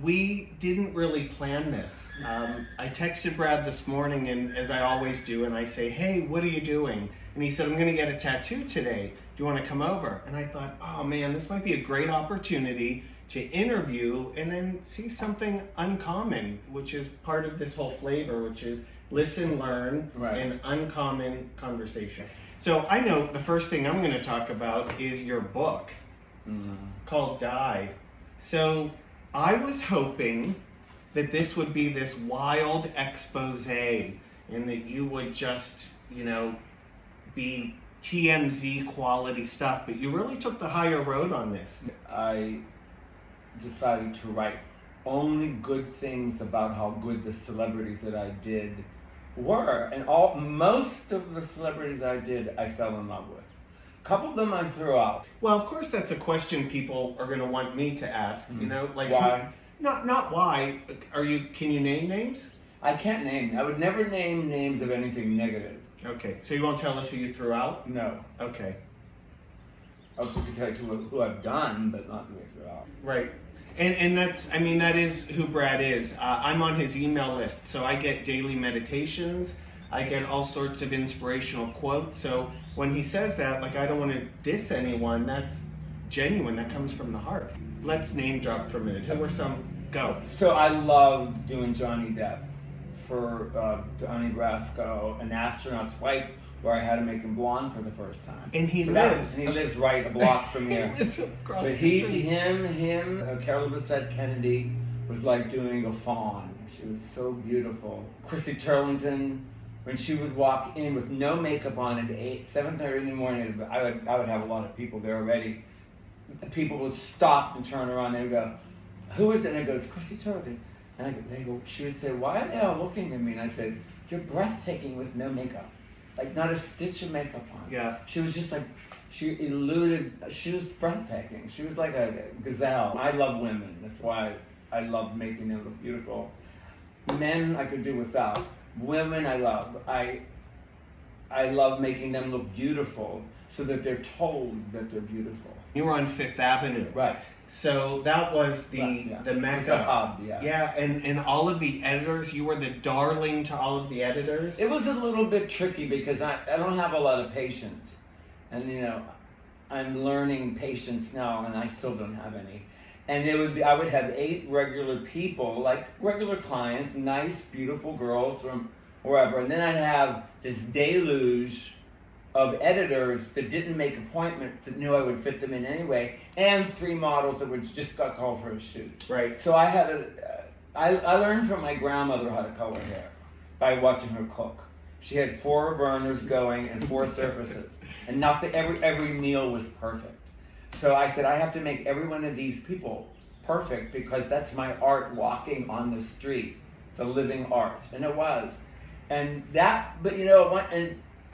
we didn't really plan this. I texted Brad this morning, and as I always do, and I say, hey, what are you doing? And he said, I'm gonna get a tattoo today. Do you wanna come over? And I thought, oh man, this might be a great opportunity to interview and then see something uncommon, which is part of this whole flavor, which is listen, learn, and uncommon conversation. So I know the first thing I'm gonna talk about is your book called Die. So I was hoping that this would be this wild expose and that you would just, you know, be TMZ quality stuff, but you really took the higher road on this. I decided to write only good things about how good the celebrities that I did were, and most of the celebrities I did I fell in love with. A couple of them I threw out. Well, of course that's a question people are going to want me to ask, you know, like why? Not why. Can you name names? I can't name. I would never name names of anything negative. Okay, so you won't tell us who you threw out? No. Okay. I also can tell you who I've done, but not who I threw out. Right. And that's, I mean, that is who Brad is. I'm on his email list, so I get daily meditations. I get all sorts of inspirational quotes. So when he says that, like, I don't want to diss anyone, that's genuine. That comes from the heart. Let's name drop for a minute. Who were some? Go. So I loved doing Johnny Depp for Donnie Brasco, An Astronaut's Wife, where I had to make him blonde for the first time. And he lives right a block from here. It's across but the street. Carol Bessette-Kennedy was like doing a fawn. She was so beautiful. Christy Turlington, when she would walk in with no makeup on at 7:30 in the morning, I would have a lot of people there already. People would stop and turn around and go, who is it? And I go, it's Christy Turlington. And she would say, why are they all looking at me? And I said, you're breathtaking with no makeup. Like, not a stitch of makeup on. Yeah. She was just like, she was breathtaking. She was like a gazelle. I love women. That's why I love making them look beautiful. Men, I could do without. Women, I love. I love making them look beautiful so that they're told that they're beautiful. You were on Fifth Avenue. Right. So that was the mecca. It's a hub, Yeah, and all of the editors, you were the darling to all of the editors? It was a little bit tricky because I don't have a lot of patience. And, you know, I'm learning patience now, and I still don't have any. And I would have 8 regular people, like regular clients, nice, beautiful girls from wherever. And then I'd have this deluge of editors that didn't make appointments that knew I would fit them in anyway, and 3 models that just got called for a shoot. Right. So I learned from my grandmother how to color hair by watching her cook. She had 4 burners going and 4 surfaces, and nothing. Every meal was perfect. So I said, I have to make every one of these people perfect because that's my art walking on the street. It's a living art, and it was. And that, but you know, what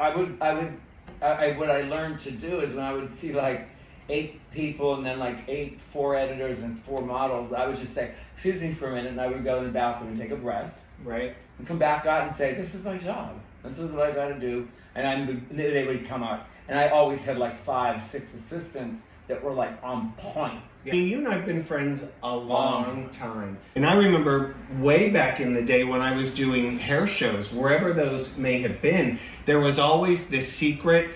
I learned to do is when I would see like 8 people and then like 4 editors and 4 models, I would just say, excuse me for a minute, and I would go in the bathroom and take a breath. Right. And come back out and say, this is my job. This is what I got to do. And they would come out. And I always had like 5, 6 assistants that were like on point. Yeah. You and I have been friends a long time. And I remember way back in the day when I was doing hair shows, wherever those may have been, there was always this secret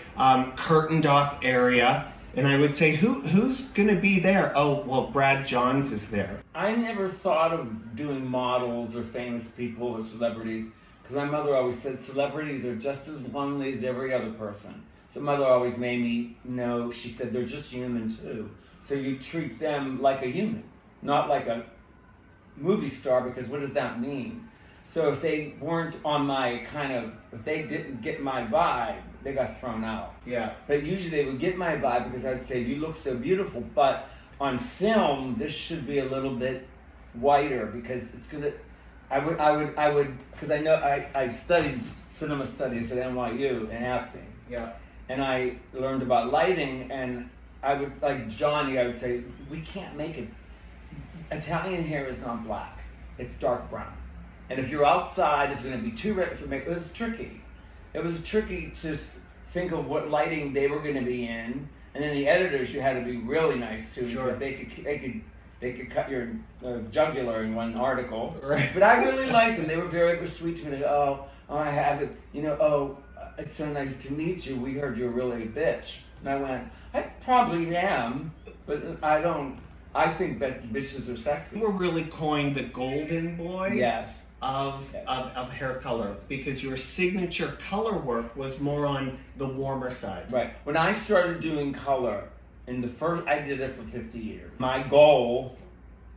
curtained off area. And I would say, who's going to be there? Oh, well, Brad Johns is there. I never thought of doing models or famous people or celebrities because my mother always said celebrities are just as lonely as every other person. So mother always made me know, she said, they're just human too. So you treat them like a human, not like a movie star, because what does that mean? So if they weren't on my if they didn't get my vibe, they got thrown out. Yeah. But usually they would get my vibe because I'd say, you look so beautiful, but on film, this should be a little bit whiter because it's gonna, I would, because I know I studied cinema studies at NYU and acting. Yeah. And I learned about lighting, and I would, like Johnny, I would say, we can't make it. Italian hair is not black, it's dark brown. And if you're outside, it's gonna be too red for make. It was tricky. It was tricky to think of what lighting they were gonna be in. And then the editors, you had to be really nice to, sure. because they could they could cut your jugular in one article. Right. But I really liked them. They were very sweet to me. They go, oh, I have it. It's so nice to meet you. We heard you're really a bitch. And I went, I probably am, but I think that bitches are sexy. You were really coined the golden boy. Yes. Of hair color, because your signature color work was more on the warmer side. Right. When I started doing color, I did it for 50 years. My goal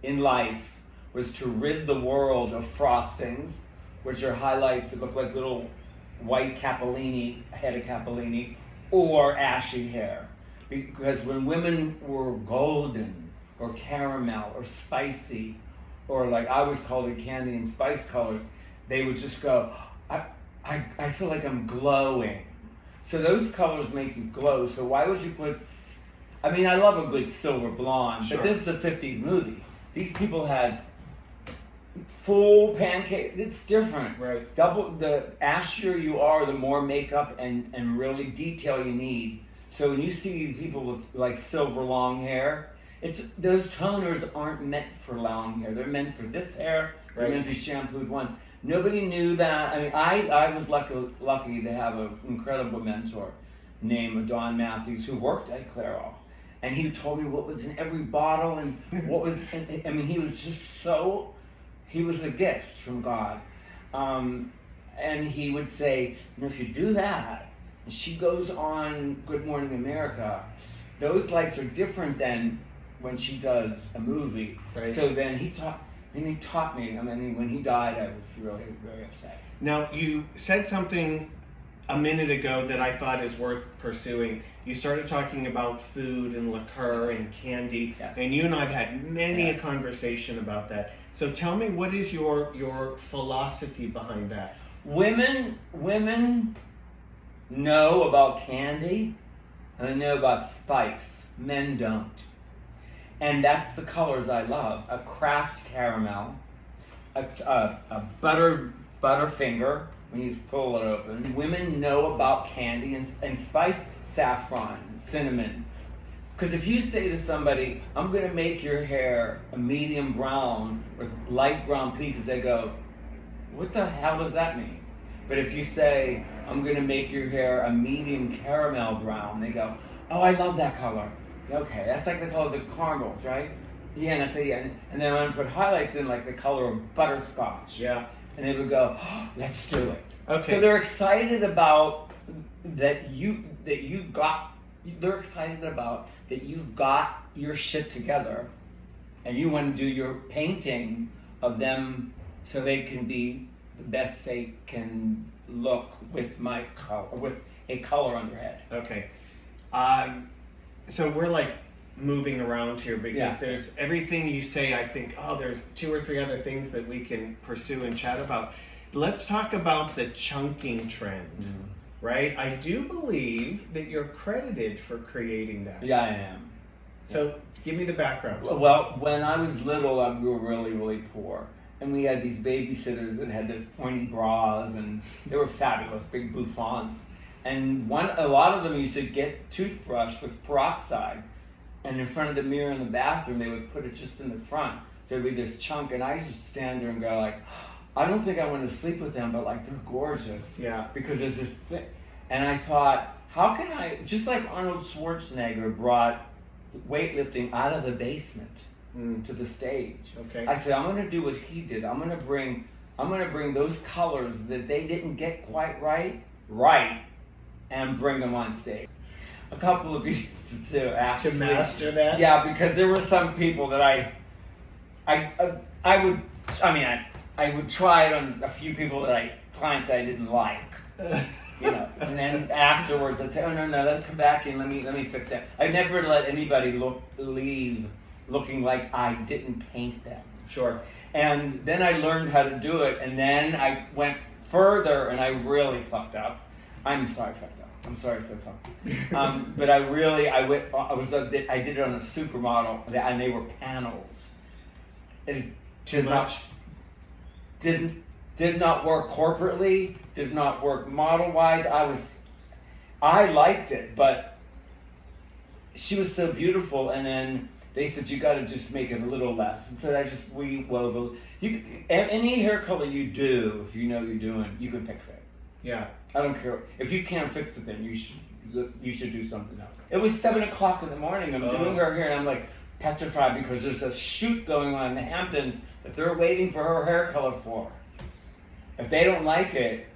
in life was to rid the world of frostings, which are highlights that look like little white capellini, head of capellini, or ashy hair. Because when women were golden, or caramel, or spicy, or like I always called it candy and spice colors, they would just go, I feel like I'm glowing. So those colors make you glow, so why would you put, I mean, I love a good silver blonde, Sure. but this is a 50s movie. These people had full pancake, it's different. Right. The ashier you are, the more makeup and really detail you need. So when you see people with like silver long hair, those toners aren't meant for long hair. They're meant for this hair. They're Right. meant to be shampooed once. Nobody knew that. I mean, I was lucky to have an incredible mentor named Don Matthews who worked at Clairol. And he told me what was in every bottle and what was, I mean, he was just he was a gift from God. And he would say, if you do that, and she goes on Good Morning America, those lights are different than when she does a movie. Right. So then he taught me. I mean, when he died, I was really very upset. Now, you said something a minute ago that I thought is worth pursuing. You started talking about food and liqueur and candy, Yes. and you and I have had many a Yes. conversation about that. So tell me, what is your philosophy behind that? Women know about candy and they know about spice. Men don't. And that's the colors I love. A craft caramel, a butterfinger when you pull it open. Women know about candy and spice, saffron, cinnamon. Because if you say to somebody, I'm going to make your hair a medium brown with light brown pieces, they go, what the hell does that mean? But if you say, I'm going to make your hair a medium caramel brown, they go, oh, I love that color. Okay, that's like the color of the caramels, right? Yeah, and I say, yeah. And then I'm going to put highlights in like the color of butterscotch. Yeah. And they would go, oh, let's do it. Okay. So they're excited about that they're excited about that you've got your shit together and you want to do your painting of them so they can be the best they can look with my color, with a color on their head. Okay. So we're like moving around here because Yeah. there's everything you say. I think, there's 2 or 3 other things that we can pursue and chat about. Let's talk about the chunking trend, right? I do believe that you're credited for creating that. Yeah, I am. So give me the background. Well, when I was little, we were really, really poor. And we had these babysitters that had those pointy bras, and they were fabulous, big bouffants. And a lot of them used to get toothbrush with peroxide, and in front of the mirror in the bathroom, they would put it just in the front. So it'd be this chunk, and I used to stand there and go like, I don't think I want to sleep with them, but like they're gorgeous. Yeah. Because there's this thing. And I thought, how can I, just like Arnold Schwarzenegger brought weightlifting out of the basement to the stage. Okay. I said, I'm going to do what he did. I'm going to bring those colors that they didn't get quite right, and bring them on stage. A couple of years to actually To master that? Yeah, because there were some people that I would try it on a few people clients that I didn't like. And then afterwards I'd say, oh no, let's come back and let me fix that. I never let anybody leave looking like I didn't paint them. Sure. And then I learned how to do it, and then I went further, and I really fucked up. I'm sorry, fucked up. I'm sorry for fucked. But I did it on a supermodel, and they were panels. It Too much. Did not work corporately. Did not work model-wise. I liked it, but she was so beautiful, and then they said you got to just make it a little less. And so I just re-wove any hair color you do, if you know what you're doing, you can fix it. Yeah. I don't care. If you can't fix it, then you should do something else. It was 7 o'clock in the morning. I'm doing her hair, and I'm like petrified because there's a shoot going on in the Hamptons that they're waiting for her hair color for. If they don't like it,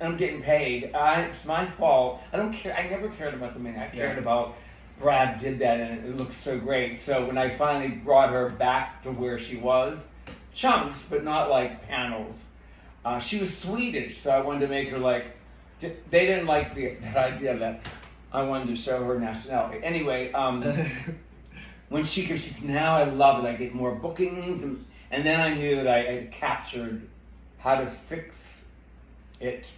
I'm getting paid. It's my fault. I don't care. I never cared about the money. I cared about Brad did that, and it looked so great. So when I finally brought her back to where she was, chunks, but not like panels. She was Swedish, so I wanted to make her like. They didn't like that idea that I wanted to show her nationality. Anyway, when she said, now I love it. I get more bookings, and then I knew that I had captured how to fix it.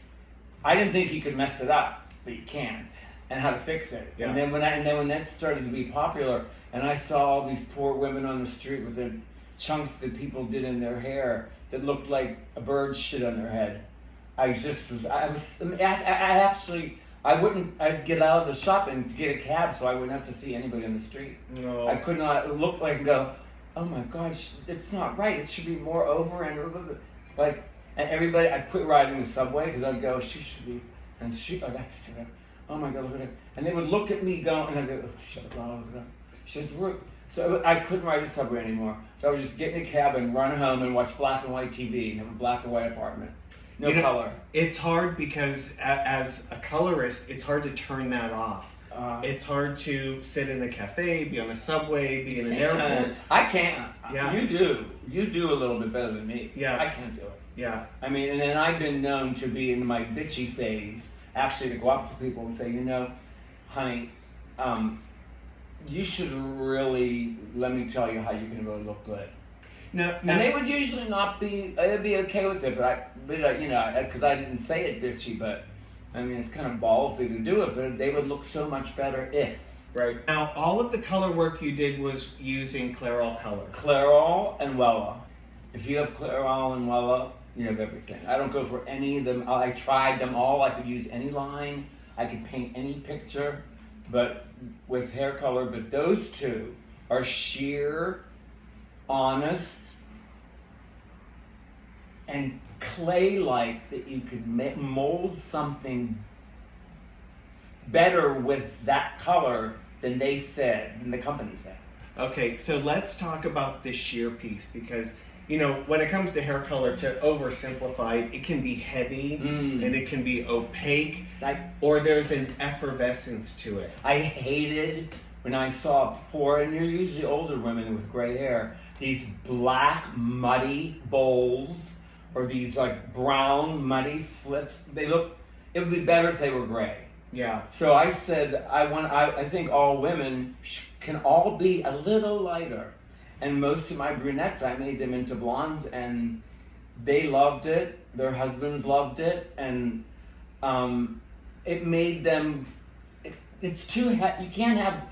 I didn't think you could mess it up, but you can, and how to fix it. Yeah. And then when that started to be popular, and I saw all these poor women on the street with the chunks that people did in their hair that looked like a bird shit on their head. I'd get out of the shop and get a cab so I wouldn't have to see anybody on the street. No. I could not look like and go, oh my God, it's not right. It should be more over and like, and everybody, I quit riding the subway because I'd go, she should be, and that's too bad. Oh my God, look at it. And they would look at me going, and I'd go, oh, shut up, she's rude. So I couldn't ride the subway anymore. So I was just get in a cab and run home and watch black and white TV and have a black and white apartment. No color. It's hard because as a colorist, it's hard to turn that off. It's hard to sit in a cafe, be on a subway, be in an airport. I can't. Yeah. You do. You do a little bit better than me. Yeah. I can't do it. Yeah. I mean, and then I've been known to be in my bitchy phase, actually to go up to people and say, honey, you should really let me tell you how you can really look good. No. And they would usually they'd be okay with it, because I didn't say it bitchy, but I mean, it's kind of ballsy to do it, but they would look so much better if. Right. Now, all of the color work you did was using Clairol color. Clairol and Wella. If you have Clairol and Wella, you have everything. I don't go for any of them. I tried them all. I could use any line. I could paint any picture, but with hair color. But those two are sheer, honest, and clay-like that you could mold something better with that color than they said, than the company said. Okay, so let's talk about this sheer piece because, when it comes to hair color, to oversimplify, it can be heavy and it can be opaque, or there's an effervescence to it. I hated when I saw poor, and they're usually older women with gray hair, these black muddy bowls or these like brown muddy flips. It would be better if they were gray. Yeah. So I said, I think all women can all be a little lighter. And most of my brunettes, I made them into blondes, and they loved it. Their husbands loved it, and it made them. It's too. You can't have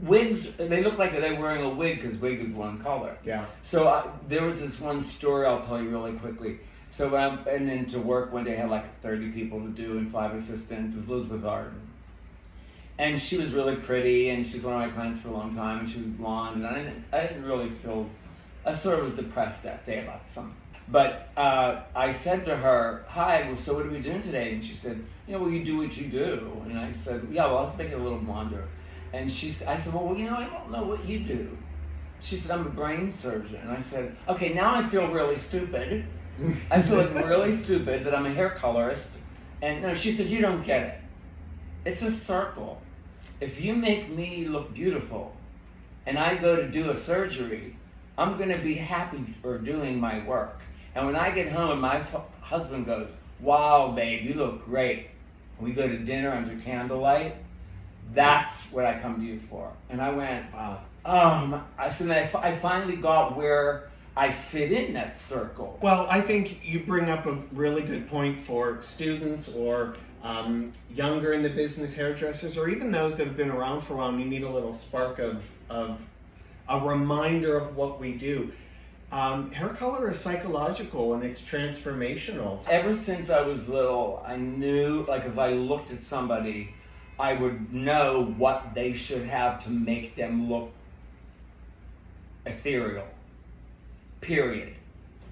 wigs. They look like they're wearing a wig because wig is one color. Yeah. So there was this one story I'll tell you really quickly. So when I went into work one day, I had like 30 people to do and 5 assistants. It was Elizabeth Arden. And she was really pretty, and she was one of my clients for a long time, and she was blonde, and I didn't really feel, I sort of was depressed that day about something. But I said to her, hi, well, so what are we doing today? And she said, well, you do what you do. And I said, yeah, well, let's make it a little blonder. And I said, well, I don't know what you do. She said, I'm a brain surgeon. And I said, okay, now I feel really stupid. I feel like really stupid that I'm a hair colorist. And no, she said, you don't get it. It's a circle. If you make me look beautiful and I go to do a surgery, I'm going to be happy for doing my work. And when I get home and my husband goes, wow, babe, you look great. And we go to dinner under candlelight, that's what I come to you for. And I went, wow. So then I finally got where I fit in that circle. Well, I think you bring up a really good point for students or younger in the business hairdressers, or even those that have been around for a while, and you need a little spark of a reminder of what we do. Hair color is psychological and it's transformational. Ever since I was little, I knew, like, if I looked at somebody, I would know what they should have to make them look ethereal. Period.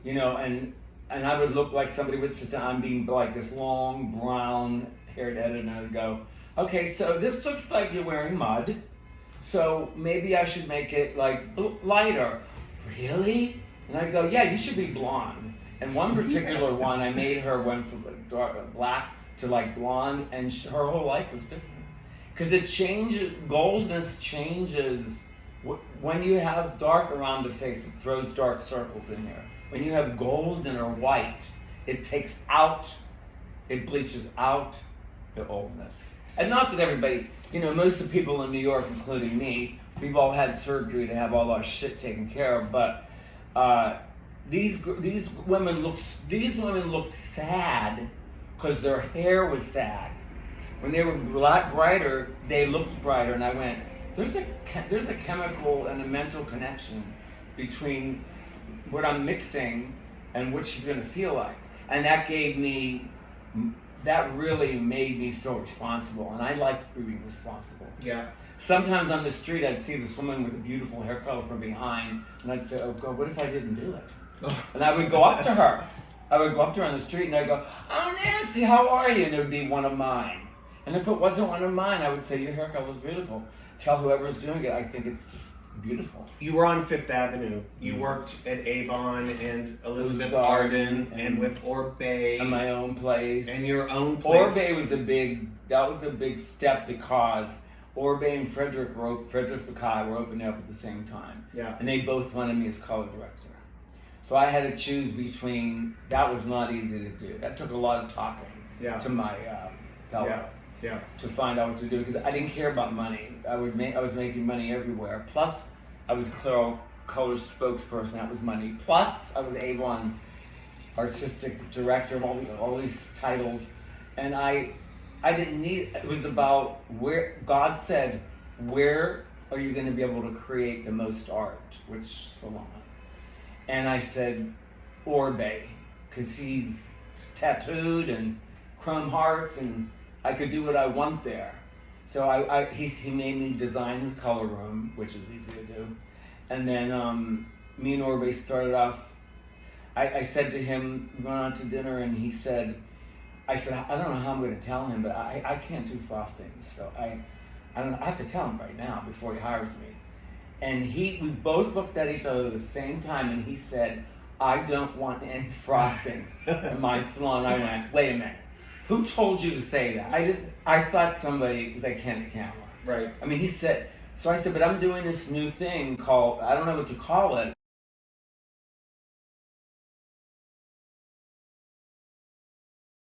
You know, and I would look like somebody would sit down being like this long brown haired head, and I would go, okay, so this looks like you're wearing mud, so maybe I should make it like lighter. Really? And I go, yeah, you should be blonde. And one particular one, I made her went from black to like blonde, and her whole life was different. Because it changes, goldness changes. When you have dark around the face, it throws dark circles in here. When you have golden or white, it takes out, it bleaches out the oldness. And not that everybody, you know, most of the people in New York, including me, we've all had surgery to have all our shit taken care of, but these women looked sad because their hair was sad. When they were brighter, they looked brighter, and I went, there's a chemical and a mental connection between what I'm mixing and what she's gonna feel like. And that really made me feel responsible, and I like being responsible. Yeah. Sometimes on the street, I'd see this woman with a beautiful hair color from behind, and I'd say, oh God, what if I didn't do it? Oh. And I would go up to her. I would go up to her on the street, and I'd go, oh, Nancy, how are you? And it would be one of mine. And if it wasn't one of mine, I would say, your hair color is beautiful. Tell whoever's doing it, I think it's just beautiful. You were on Fifth Avenue. You worked at Avon and Elizabeth Arden and with Oribe. And my own place. And your own place. Oribe was a big step because Oribe and Frederick Fekkai were opening up at the same time. Yeah. And they both wanted me as color director. So I had to choose between, that was not easy to do. That took a lot of talking to my fellow. Yeah. To find out what to do, because I didn't care about money. I was making money everywhere. Plus, I was color spokesperson. That was money. Plus, I was Avon artistic director of all these titles, and I didn't need. It was about where God said, where are you going to be able to create the most art? Which Salon? And I said, Oribe, because he's tattooed and chrome hearts and I could do what I want there. So he made me design his color room, which is easy to do. And then me and Oribe started off, I said to him, we went out to dinner, and I said, I don't know how I'm going to tell him, but I can't do frostings. So I have to tell him right now before he hires me. And we both looked at each other at the same time, and he said, I don't want any frostings in my salon. I went, wait a minute. Who told you to say that? I thought somebody was like Candy Camera. Right. I mean, he said, so I said, but I'm doing this new thing called, I don't know what to call it.